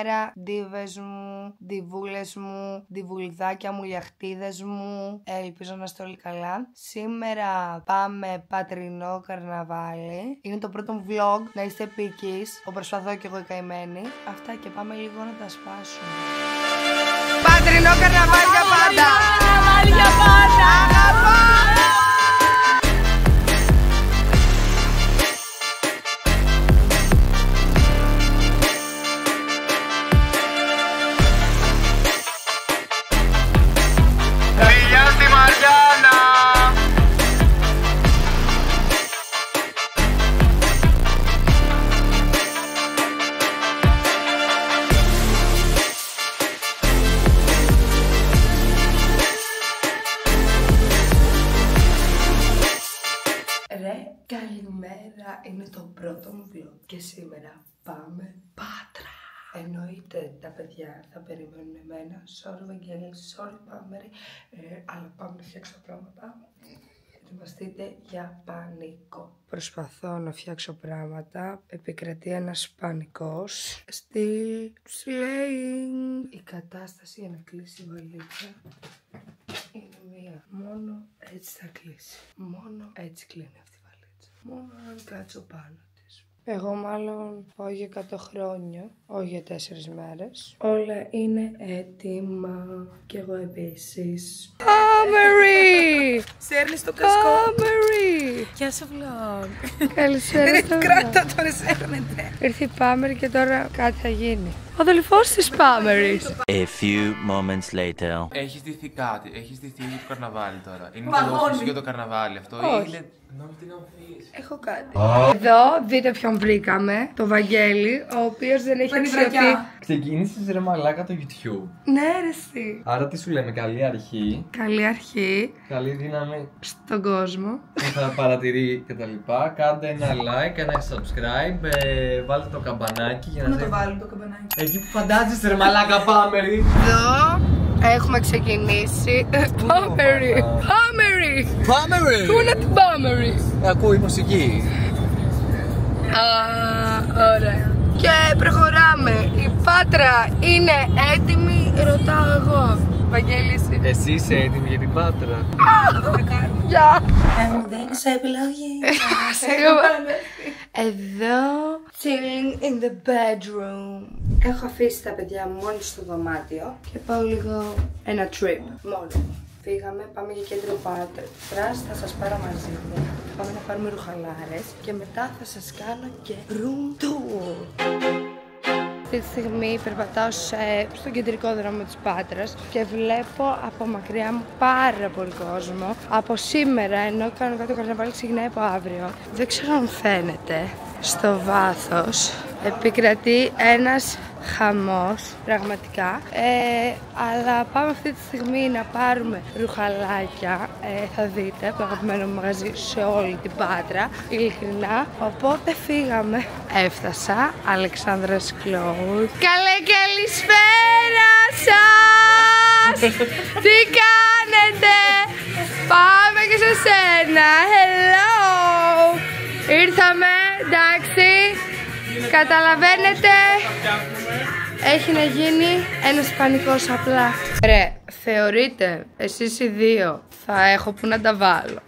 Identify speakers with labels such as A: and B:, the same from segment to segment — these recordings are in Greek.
A: Καλημέρα, ντίβες μου, ντιβούλες μου, ντιβουλιδάκια μου, λιαχτίδες μου. Ελπίζω να είστε όλοι καλά. Σήμερα πάμε πατρινό καρναβάλι. Είναι το πρώτο μου vlog, να είστε επίκης. Το προσπαθώ κι εγώ η καημένη. Αυτά και πάμε λίγο να τα σπάσουμε. Πατρινό καρναβάλι για πάντα! Καρναβάλι για πάντα! Αγαπώ! Καλημέρα, είναι το πρώτο μου vlog και σήμερα πάμε Πάτρα. Εννοείται τα παιδιά θα περιμένουν εμένα, sorry Βαγγέλη, sorry Πάμερη, αλλά πάμε να φτιάξω πράγματα. Ετοιμαστείτε για πανικό. Προσπαθώ να φτιάξω πράγματα, επικρατεί ένας πανικός. Slaying. Η κατάσταση για να κλείσει η βαλίτσα είναι μία. Μόνο έτσι θα κλείσει. Μόνο έτσι κλείνει αυτή. Μόνο αν κάτσω πάνω της. Εγώ μάλλον πάω για 100 χρόνια, όχι για 4 μέρες. Όλα είναι έτοιμα και εγώ επίσης. Πάμερη! Σέρνεις το κασκό. Πάμερη! Γεια σου vlog. Καλησπέρα στο vlog. Κράτα τώρα, σέρνετε. Ήρθε η Πάμερη και τώρα κάτι θα γίνει. Ο αδελφός της Πάμερης.
B: A few moments later.
C: Έχει ντυθεί κάτι, έχει ντυθεί για το καρναβάλι τώρα. Είναι το για το καρναβάλι αυτό. Είναι.
A: Έχω κάτι. Εδώ δείτε ποιον βρήκαμε. Το Βαγγέλη, ο οποίος δεν έχει αξιωθεί.
C: Ξεκίνησες ρε μαλάκα το YouTube.
A: Ναι, ρε εσύ.
C: Άρα τι σου λέμε, καλή αρχή.
A: Καλή αρχή.
C: Καλή δύναμη
A: στον κόσμο.
C: Που θα παρατηρεί και τα λοιπά. Κάντε ένα like, ένα subscribe. Βάλτε το καμπανάκι για να
A: το βάλω το καμπανάκι.
C: Εκεί που φαντάζεσαι ρε μαλάκα Πάμερη.
A: Εδώ έχουμε ξεκινήσει. Πάμερη! Πάμερη!
C: Πάμερη!
A: Πού είναι την Πάμερη?
C: Ακούει μουσική.
A: Ωραία. Και προχωράμε. Η Πάτρα είναι έτοιμη, ρωτάω εγώ. Βαγγέλη,
C: εσύ είσαι έτοιμη για την Πάτρα?
A: Γεια!
D: Μου δίνεις επιλογή.
A: Εδώ chilling in the bedroom. Έχω αφήσει τα παιδιά μου μόνοι στο δωμάτιο και πάω λίγο ένα trip μόνο. Φύγαμε, πάμε για κέντρο Πάτρας, θα σας πάρω μαζί μου. Πάμε να πάρουμε ρουχαλάρες και μετά θα σας κάνω και room tour. Αυτή τη στιγμή περπατάω στον κεντρικό δρόμο της Πάτρας και βλέπω από μακριά μου πάρα πολύ κόσμο. Από σήμερα, ενώ κανονικά το καρναβάλι ξεκινάει από αύριο, δεν ξέρω αν φαίνεται, στο βάθος επικρατεί ένας χαμός, πραγματικά, αλλά πάμε αυτή τη στιγμή να πάρουμε ρουχαλάκια, θα δείτε, από το αγαπημένο μου μαγαζί σε όλη την Πάτρα, ειλικρινά, οπότε φύγαμε. Έφτασα, Αλεξάνδρας Clothes. Καλησπέρα σας! Τι κάνετε? Πάμε και σε σένα, hello! Ήρθαμε, εντάξει. Καταλαβαίνετε, έχει να γίνει ένας πανικός απλά. Ρε, θεωρείτε εσείς οι δύο θα έχω που να τα βάλω?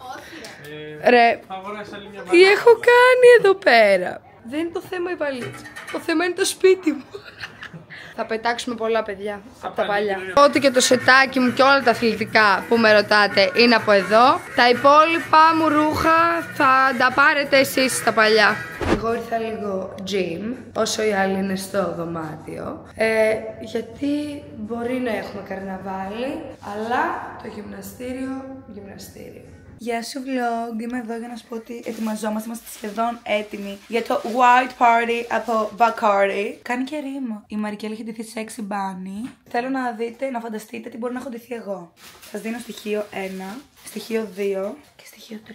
A: Ρε, τι έχω κάνει εδώ πέρα? Δεν είναι το θέμα η βαλίτσα, το θέμα είναι το σπίτι μου. Θα πετάξουμε πολλά παιδιά από τα παλιά. Ό,τι και το σετάκι μου και όλα τα αθλητικά που με ρωτάτε είναι από εδώ. Τα υπόλοιπα μου ρούχα θα τα πάρετε εσείς στα παλιά. Εγώ ήρθα λίγο gym, όσο οι άλλοι είναι στο δωμάτιο. Γιατί μπορεί να έχουμε καρναβάλι, αλλά το γυμναστήριο.
D: Γεια σου vlog, είμαι εδώ για να σου πω ότι ετοιμαζόμαστε, είμαστε σχεδόν έτοιμοι για το White Party από Bacardi. Κάνει και ρήμα. Η Μαρικέλη έχει ντυθεί sexy bunny. Θέλω να δείτε, να φανταστείτε τι μπορεί να έχω ντυθεί εγώ. Σας δίνω στοιχείο 1, στοιχείο 2 και στοιχείο 3.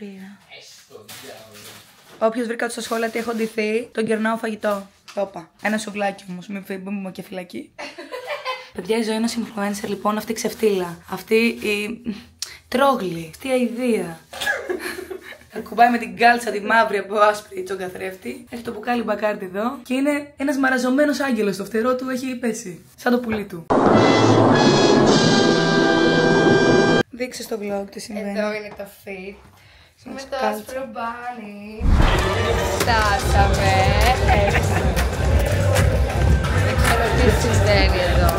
D: Όποιος βρει κάτω στα σχόλια τι έχω ντυθεί, τον κερνάω φαγητό. Όπα, ένα σουβλάκι όμως, μην μου και φυλακή. Παιδιά, η ζωή ενός influencer λοιπόν, αυτή η ξεφτύλα, αυτή η τρόγλη, αυτή η αηδία. Ακουμπάει με την κάλτσα τη μαύρη από άσπρη τσογκαθρέφτη. Έχει το μπουκάλι μπακάρτι εδώ. Και είναι ένας μαραζωμένος άγγελος. Το φτερό του έχει πέσει. Σαν το πουλί του. Δείξε στο vlog τι συμβαίνει.
A: Εδώ είναι το fit. Με το άσπρο μπάνι. Φτάσαμε. Δεν ξέρω τι συμβαίνει εδώ.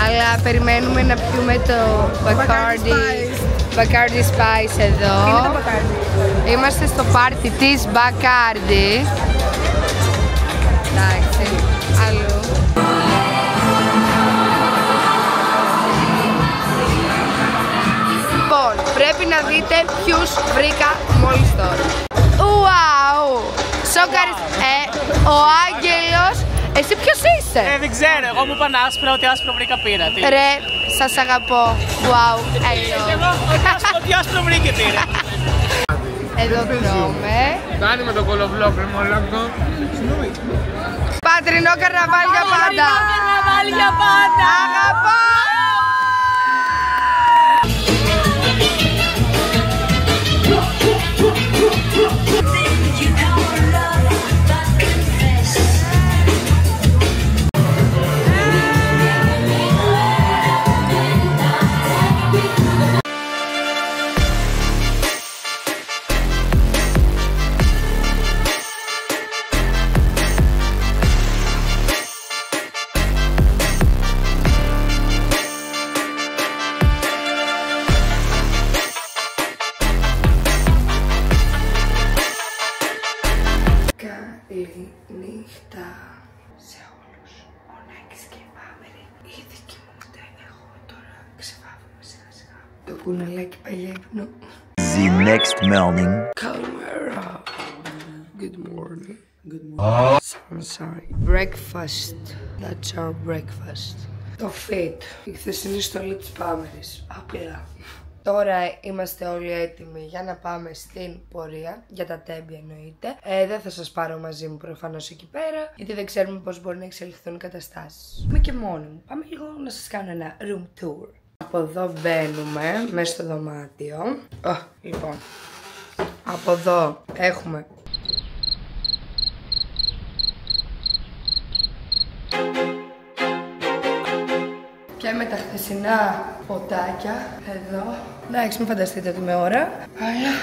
A: Αλλά περιμένουμε να πιούμε το Bacardi Spice εδώ.
D: Είναι το Bacardi.
A: Είμαστε στο πάρτι της Bacardi. Εντάξει, αλλού. Λοιπόν, πρέπει να δείτε ποιους βρήκα μόλις τώρα. Ουάου! Ο Άγγελος. Εσύ ποιος είσαι?
E: Δεν ξέρω, εγώ μου είπαν άσπρο, ότι άσπρο βρήκα πήρα.
A: Ρε, σας αγαπώ. Wow, hello.
E: Εγώ, ότι άσπρο βρήκε πήρα.
A: Εδώ τρώμε.
C: Κάνει με το κολοβλόκ, ρε μαλάκα.
A: Πατρινό καρναβάλι για πάντα.
E: Καρναβάλι για πάντα.
A: Αγαπώ. Νύχτα σε όλους. Ο Νάκης και η Πάμερη. Ήδη κοιμούνται. Εγώ τώρα ξεβάβομαι σιγά σιγά. Το κουνελάκι πάει για ύπνο.
B: The next morning.
A: Καλημέρα. Good morning. Good morning. Sorry. Breakfast. That's our breakfast. Το fit. Η χθεσινή στολή της Πάμερης. Απλά. Τώρα είμαστε όλοι έτοιμοι για να πάμε στην πορεία, για τα τέμπη εννοείται. Δεν θα σας πάρω μαζί μου προφανώς εκεί πέρα, γιατί δεν ξέρουμε πώς μπορεί να εξελιχθούν οι καταστάσεις. Είμαι και μόνη μου. Πάμε λίγο να σας κάνω ένα room tour. Από εδώ μπαίνουμε, μέσα στο δωμάτιο. Λοιπόν, από εδώ έχουμε... Και με τα χθεσινά ποτάκια εδώ. Εντάξει, μην φανταστείτε ότι με ώρα. Αλλά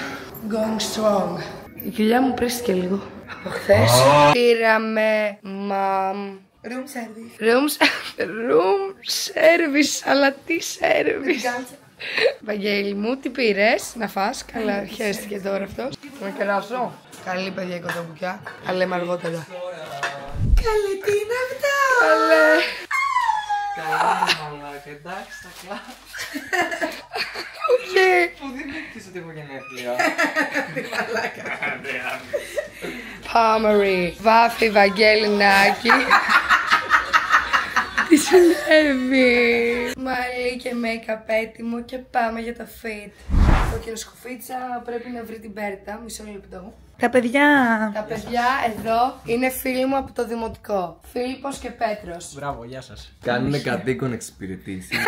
A: going strong. Η κοιλιά μου πρίστηκε λίγο. Από χθες πήραμε
D: Room service.
A: room service. Αλλά τι service? Βαγγέλη μου, τι πήρες να φας? Καλά, χαίρεστηκε τώρα αυτός. Να κεράσω. Καλή παιδιά η κοτοπουκιά. Τα λέμε αργότερα.
D: Καλέ, τι είναι αυτά?
A: Καλέ.
C: Καλά, μαλάκα, εντάξει, θα κλάψω.
A: Οκ.
C: Που δεν έκτισε ότι έχω γενέθλια.
D: Τι μαλάκα.
A: Πάμερη, Βάφη, Βαγγέλη, Νάκη. Τι συνέβη? Μαλλί και make-up έτοιμο και πάμε για το fit. Ο Σκουφίτσα πρέπει να βρει την Μπέρτα, μισό λεπτό.
D: Τα παιδιά.
A: Τα παιδιά εδώ είναι φίλοι μου από το δημοτικό. Φίλιππος και Πέτρος.
C: Μπράβο, γεια σας. Κάνουν κατοίκον εξυπηρετήσεις.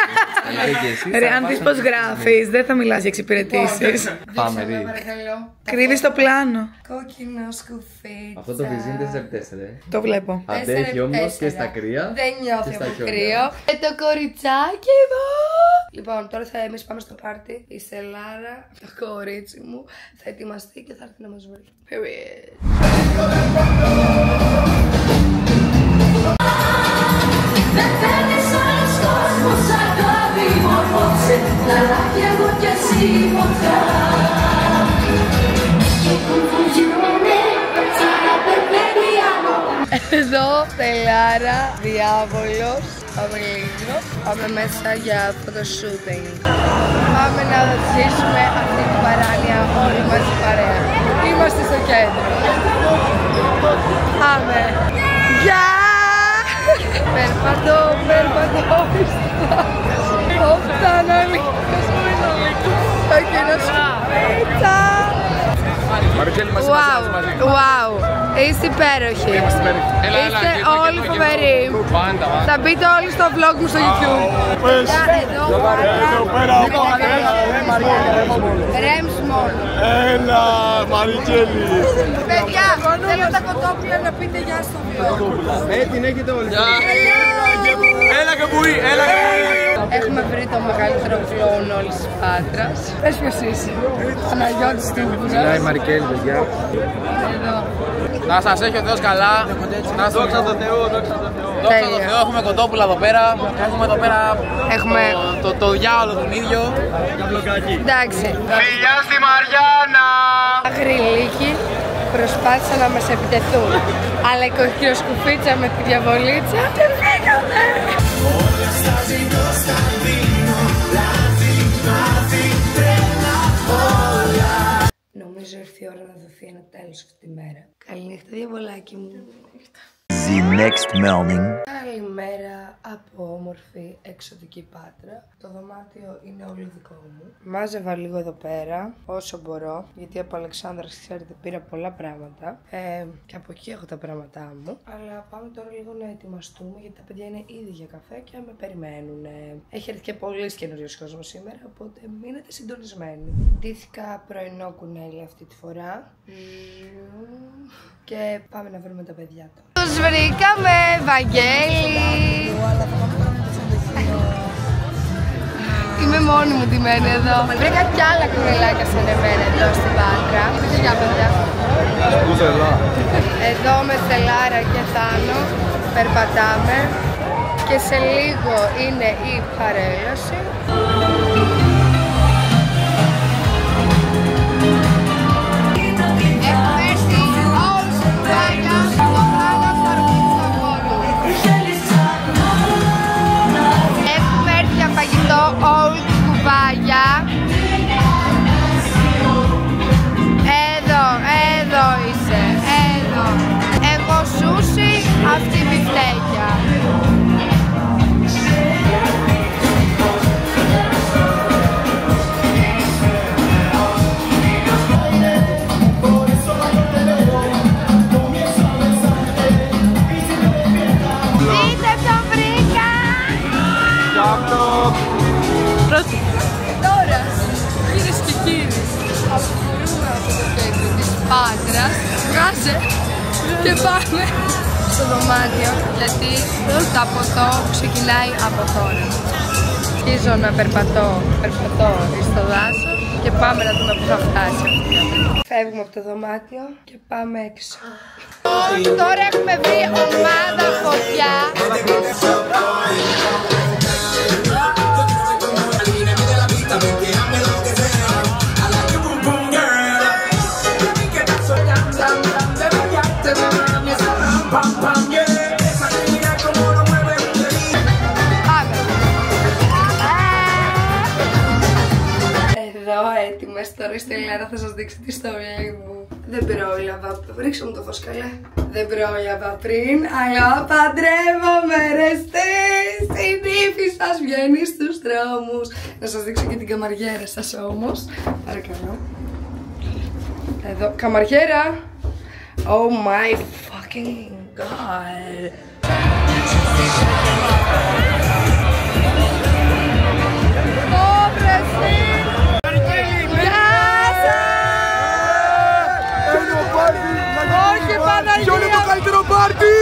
D: Ρε, αν δεις πως γράφεις, δεν θα μιλάς για εξυπηρετήσεις.
C: Πάμε,
A: Δείξτε με,
C: Ρί.
A: παρακαλώ.
D: Κρύβεις το πλάνο.
A: Κόκκινο σκουφίτσα.
C: Αυτό το βυζί είναι 4x4.
D: Το βλέπω.
C: Αντέχει όμως και στα κρύα.
A: Δεν νιώθει
C: και στα
A: από
C: χιόνια.
A: κρύο. Και το κοριτσάκι μου. Λοιπόν, τώρα εμείς πάμε στο πάρτι. Η Στελάρα, το κορίτσι μου, θα ετοιμαστεί και θα έρθει να μας βρει. Period.
F: Δεν θέλεις άλλος κόσμος σαν κάτι μορφώψε. Λαλά κι εγώ κι εσύ φωτιά. Και κουβουγιούνε σαν να περπέδει άνω.
A: Εδώ, Στελάρα, διάβολος, πάμε λίγο. Πάμε μέσα για photoshooting. Πάμε να ζήσουμε αυτή την παράνοια όλοι μαζί παρέα. Είμαστε στο κέντρο. Πάμε. Γεια! Περπατώ. Φτάνω λίγο. Το κοινό σκουφίτσα.
G: Μαρικέλη, μαζί μαζί.
A: Wow, είστε υπέροχοι. Είστε όλοι φοβεροί. Θα μπείτε όλοι στο vlog μου στο YouTube. Εδώ πέρα. Ρέμς μόνο.
G: Έλα, Μαρικέλη.
A: Παιδιά, θέλω τα κοτόπουλα να πείτε γεια στο vlog.
G: Την έχετε όλοι. Έλα και μπουί, έλα και μπουί.
A: Έχουμε βρει το μεγαλύτερο κλόουν όλης της Πάτρας. Πες ποιος είσαι. Παναγιώτης Τούμπουρας.
G: Μιλάει η Μαρικέλη, παιδιά.
A: Εδώ.
E: Να σας έχει ο Θεός καλά.
G: Δόξα τω Θεώ, δόξα τω Θεώ.
E: Δόξα τω Θεώ, έχουμε κοτόπουλα εδώ πέρα. Έχουμε εδώ πέρα το διάολο τον ίδιο.
A: Εντάξει.
G: Φιλιά στη Μαριάννα.
A: Αγριλίκοι προσπάθησαν να μας επιτεθούν. Αλλά η κοκκιοσκουφίτσα με τη διαβολίτσα δεν φύγανε. Νομίζω ήρθε η ώρα να δοθεί ένα τέλος αυτή τη μέρα. Καληνύχτα διαβολάκι μου.
B: The next morning.
A: Καλημέρα από όμορφη εξωτική Πάτρα. Το δωμάτιο είναι όλο δικό μου. Μάζευα λίγο εδώ πέρα όσο μπορώ, γιατί από Αλεξάνδρας, ξέρετε, πήρα πολλά πράγματα και από εκεί έχω τα πράγματά μου. Αλλά πάμε τώρα λίγο να ετοιμαστούμε, γιατί τα παιδιά είναι ήδη για καφέ και με περιμένουν. Έχει έρθει και πολύ καινούριος κόσμος σήμερα, οπότε μείνετε συντονισμένοι. Ντύθηκα πρωινό κουνέλι αυτή τη φορά και πάμε να βρούμε τα παιδιά τώρα. Τους βρήκαμε, Βαγγέλη! Είμαι μόνη μου ντυμένη εδώ. Βρήκα κι άλλα κουνελάκια σαν εμένα εδώ στην Πάτρα. Γεια παιδιά. Εδώ με Στελάρα και Θάνο περπατάμε και σε λίγο είναι η παρέλαση. Old κουβάγια. Εδώ είσαι, εδώ. Εγώ σούσι, αυτή μπιφτέκια. Δείτε ποιον βρήκα! Τώρα, κυρίες και κύριοι, αποχωρούμε από το κέντρο της Πάτρας, βγάζε και πάμε στο δωμάτιο, γιατί το ποτό ξεκινάει από τώρα. Αρχίζω να περπατώ στο δάσος και πάμε να δούμε πού θα φτάσει. Φεύγουμε από το δωμάτιο και πάμε έξω. Τώρα έχουμε βρει ομάδα φωτιά. Εδώ έτοιμες, τώρα στη Λέρα θα σας δείξω τη ιστορία μου. Δεν πρόλαβα, ρίξε μου το φως καλέ. Δεν πρόλαβα πριν, αλλά παντρεύομαι ρε στες. Η νύφη σας βγαίνει στους δρόμους. Να σας δείξω και την καμαριέρα σας όμως. Παρακαλώ. Εδώ, καμαριέρα. Oh my fucking god.
G: Ποιο είναι το καλύτερο πάρτι!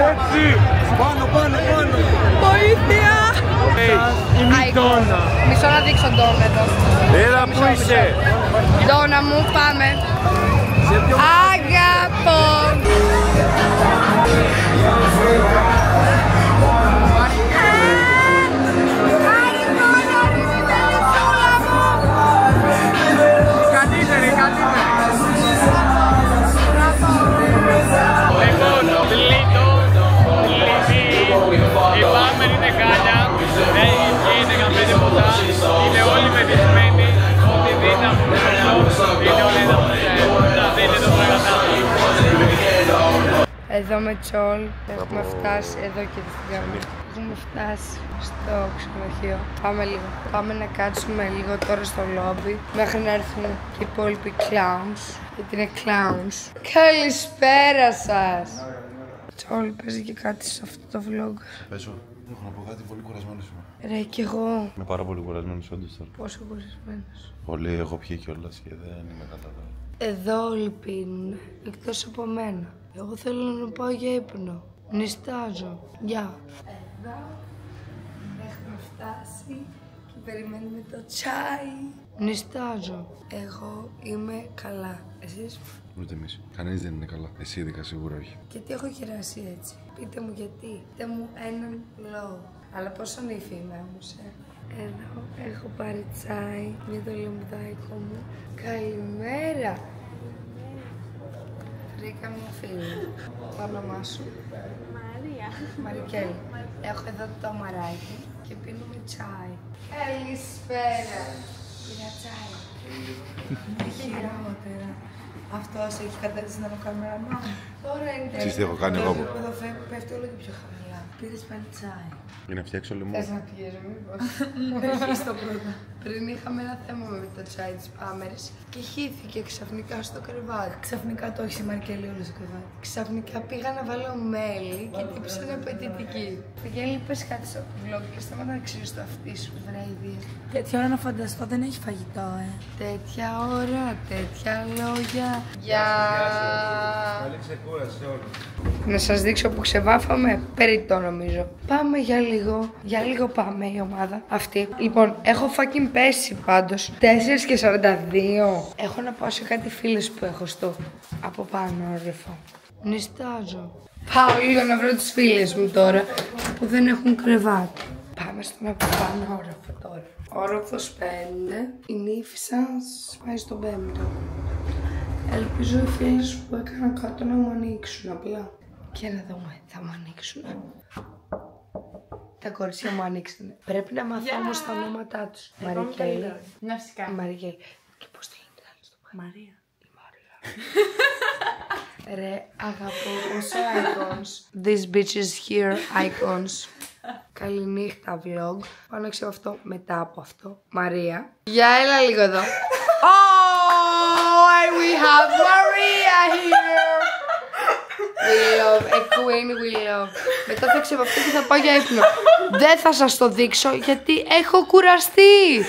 G: Έτσι! Πάνω!
A: Βοήθεια!
G: Η Ντόνα!
A: Μισό να δείξω Ντόνα εδώ.
G: Έλα που είσαι!
A: Ντόνα μου, πάμε! Αγαπώ! Εδώ με Τσόλ έχουμε φτάσει, εδώ και τη στιγμή. Έχουμε φτάσει στο ξενοδοχείο. Πάμε λίγο. Πάμε να κάτσουμε λίγο τώρα στο λόμπι μέχρι να έρθουν και οι υπόλοιποι clowns. Γιατί είναι clowns. Καλησπέρα σας! Τσόλ, παίζει και κάτι σε αυτό το vlog.
H: Παίζω. Έχω να πω κάτι, πολύ κουρασμένος είμαι.
A: Ρε, κι εγώ.
H: Είμαι πάρα πολύ κουρασμένος όντως τώρα.
A: Πόσο κουρασμένος?
H: Πολύ, έχω πιει κιόλας και δεν είμαι καλά τώρα.
A: Εδώ όλοι πίνουν, εκτός από μένα. Εγώ θέλω να πάω για ύπνο. Νιστάζω. Γεια. Εδώ έχουμε φτάσει και περιμένουμε το τσάι. Νιστάζω. Εγώ είμαι καλά. Εσείς?
H: Ούτε εμείς. Κανείς δεν είναι καλά. Εσύ ειδικά σίγουρα όχι.
A: Γιατί έχω χειράσει έτσι? Πείτε μου γιατί. Πείτε μου έναν λόγο. Αλλά πόσο νύφη είμαι όμως, Εδώ έχω πάρει τσάι για το λιμπουδάκι μου. Καλημέρα. Βρήκα μια φίλη. Το όνομά σου?
I: Μαρία.
A: Μαρικέλη. Έχω εδώ το μαράκι και πίνουμε τσάι. Καλησπέρα. Πήρα τσάι. Έχει γράμματερα. Αυτός έχει κατέθεση να είναι ο καμεραμάν. Τώρα είναι
H: Ξέρεις τι έχω κάνει εγώ?
A: Εδώ πέφτει όλο και πιο χαμηλά. Πήρες πάλι τσάι.
H: Για να φτιάξω λαιμό.
A: Θες να πιέζω μήπως? Έχεις το πρώτα. Πριν είχαμε ένα θέμα με το τσάι της Πάμερης και χύθηκε ξαφνικά στο κρεβάτι.
D: Ξαφνικά το έχει η Μαρικέλη όλο στο κρεβάτι.
A: Ξαφνικά πήγα να βάλω μέλι και τύψε να απαιτητική. Μαρικέλη, πες κάτι στο vlog και σταματά να ξέρεις το αυτί σου, βράδυ.
D: Τέτοια ώρα να φανταστώ δεν έχει φαγητό,
A: Τέτοια ώρα, τέτοια λόγια. Γεια! Να σας δείξω που ξεβάφαμε, περιττό νομίζω. Πάμε για λίγο πάμε η ομάδα αυτή. Λοιπόν, έχω fucking πέσει πάντως 4:42. Έχω να πάω σε κάτι φίλες που έχω στο από πάνω όρεφο. Νιστάζω. Πάω λίγο να βρω τις φίλες μου τώρα που δεν έχουν κρεβάτι. Πάμε στον από πάνω όρεφο τώρα. Όροφος 5. Η νύφη σας πάει στον 5ο. Ελπίζω οι φίλες που έκανα κάτω να μου ανοίξουν απλά. Και να δούμε, θα μου ανοίξουν. Τα κορίτσια μου ανοίξανε. Πρέπει να μάθω όμως τα ονόματά τους. Μαρικέλη.
I: Να φυσικά.
A: Μαρικέλη. Και πώς το γίνεται άλλο στο πάει?
I: Μαρία.
A: Η Μαρία. Ρε, αγαπώ πόσο icons. This bitch is here, icons. Καληνύχτα vlog. Πάω να ξέρω αυτό μετά από αυτό. Μαρία. Για έλα λίγο εδώ. Oh, we have Maria here. We love, a queen we love. Μετά θα ξεβαφτώ και θα πάω για ύπνο. Δεν θα σας το δείξω γιατί έχω κουραστεί.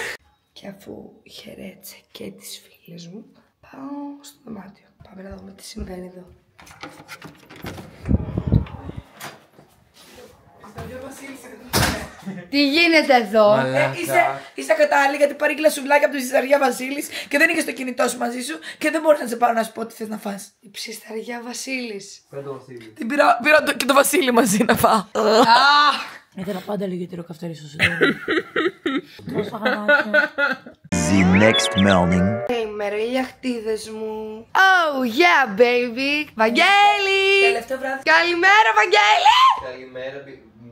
A: Και αφού χαιρέτησε και τις φίλες μου, πάω στο δωμάτιο. Πάμε να δούμε τι συμβαίνει εδώ. Τι γίνεται εδώ?
D: Είσαι κατάλληλη γιατί παρήγγειλα σουβλάκια από τη Ψισταριά Βασίλης και δεν είχες το κινητό σου μαζί σου και δεν μπορούσα να σε πάρω να σου πω τι θες να φας.
A: Η Ψισταριά Βασίλης.
D: Την πήρα και το Βασίλη μαζί να φάω. Ήθελα πάντα λίγο τυροκαυτέρι στο σιδέρι. Τρώσα γανάκια.
B: The next morning.
A: Καλημέρα, ηλιαχτίδες μου. Oh yeah baby. Βαγγέλη.
D: Τελευταίο βράδυ.
A: Καλημέρα Βαγγέλη.
C: Καλημέρα,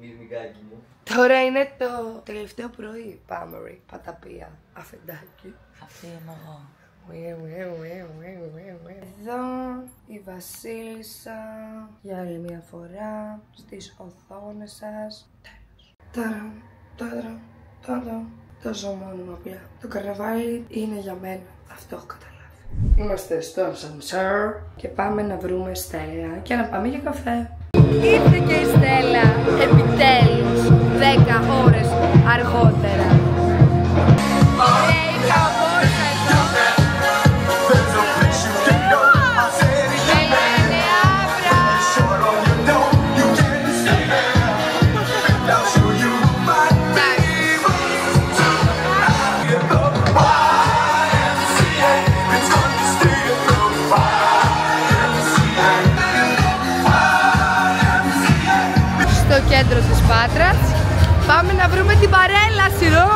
C: μυρμηγκάκι μου.
A: Τώρα είναι το τελευταίο πρωί. Πάμερη, παταπία, αφεντάκι.
D: Αυτή είμαι εγώ.
A: Εδώ η Βασίλισσα για άλλη μια φορά στις οθόνες σας. Τέλος. Τόσο μόνιμα απλά. Το καρναβάλι είναι για μένα. Αυτό έχω καταλάβει. Είμαστε στο ασανσέρ και πάμε να βρούμε Στέλλα και να πάμε για καφέ. Ήρθε και η Στέλλα, επιτέλους, 10 ώρες αργότερα. Στο κέντρο της Πάτρας πάμε να βρούμε την παρέλα σειρό.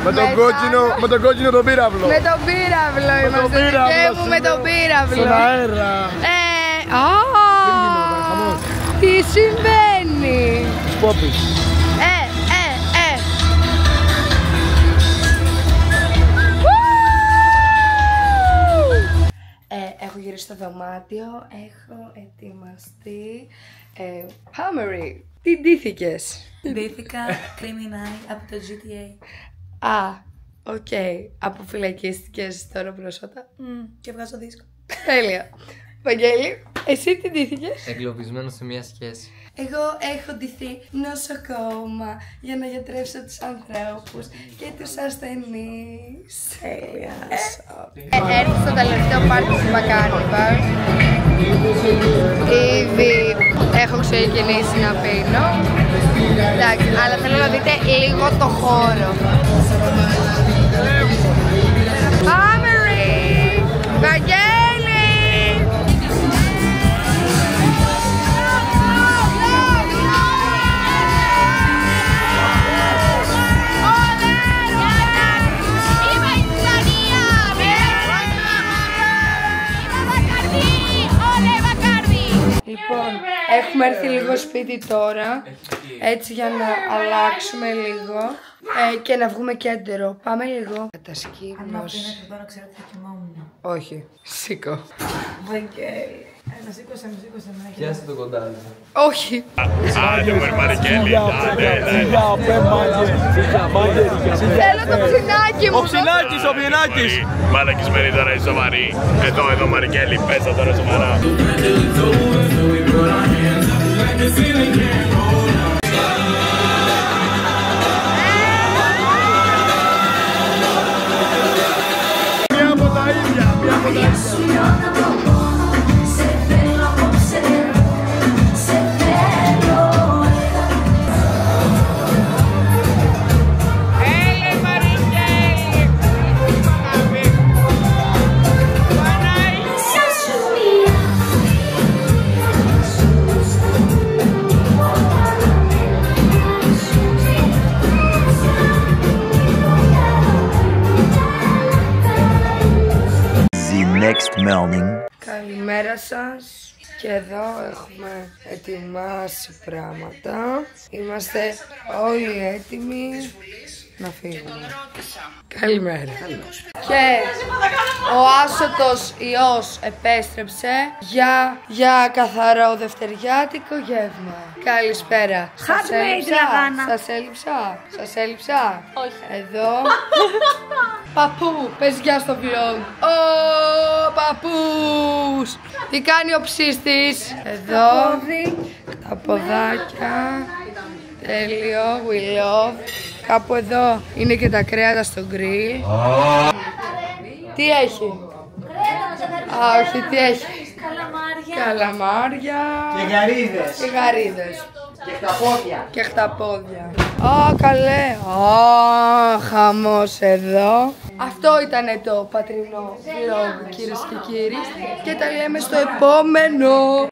G: Με τον κόκκινο τον πύραυλο.
A: Με τον πύραυλο είμαστε. Και μου με τον πύραυλο.
G: Στον αέρα.
A: Τι συμβαίνει?
G: Σπόπης.
A: Έχω γυρίσει στο δωμάτιο, έχω ετοιμαστεί. Πάμερι, τι ντύθηκες?
D: Ντύθηκα criminal από το GTA.
A: Οκ. Αποφυλακίστηκες τώρα πρόσφατα.
D: Και βγάζω δίσκο.
A: Τέλεια. Βαγγέλη, εσύ τι ντύθηκες?
C: Εγκλωβισμένο σε μια σχέση.
A: Εγώ έχω ντυθεί νοσοκόμα για να γιατρεύσω τους ανθρώπους και τους ασθενείς. Τέλεια. Έρθει στο τελευταίο πάρτι του Carnival. Ήδη έχω ξεκινήσει να πίνω. Εντάξει, αλλά θέλω να δείτε λίγο το χώρο. Πάμερι! Βαγγέλη! Λοιπόν, έχουμε έρθει λίγο σπίτι τώρα, έτσι για να αλλάξουμε λίγο και να βγούμε κέντρο. Πάμε λίγο. Κατασκήνωση.
D: Αν αφήνετε εδώ να ξέρω ότι θα κοιμόμουν.
A: Όχι. Σήκω.
D: Βαγγέλη. Με σήκωσε.
C: Πιάσε το κοντάρι.
A: Όχι.
G: Άντε μωρέ Μαρικέλη.
A: Θέλω το ψινάκι μου.
G: Ο Ψινάκης, ο Πιενάκης. Μαλακισμένη τώρα η σοβαρή. Εδώ Μαρικέλη, πέσα τώρα σοβαρά. Μία από τα ίδια.
B: Next morning.
A: Καλημέρα σας. Και εδώ έχουμε ετοιμάσει πράγματα. Είμαστε όλοι έτοιμοι να φύγουμε. Καλημέρα. Και ο άσωτος ιός επέστρεψε για καθαρό δευτεριάτικο γεύμα. Καλησπέρα. Σας έλειψα.
I: Όχι.
A: Εδώ. Παππού, πες γεια στο vlog. Ω, παππούς. Τι κάνει ο ψίστης? Εδώ. Τα ποδάκια. Τέλειο, we love. Κάπου εδώ είναι και τα κρέατα στο γκριλ. Τι έχει? Όχι, τι έχει? Καλαμάρια. Και γαρίδες. Και χταπόδια. Καλέ. Χαμός εδώ. Αυτό ήταν το πατρινό vlog, κυρίες και κύριοι. Και τα λέμε στο επόμενο.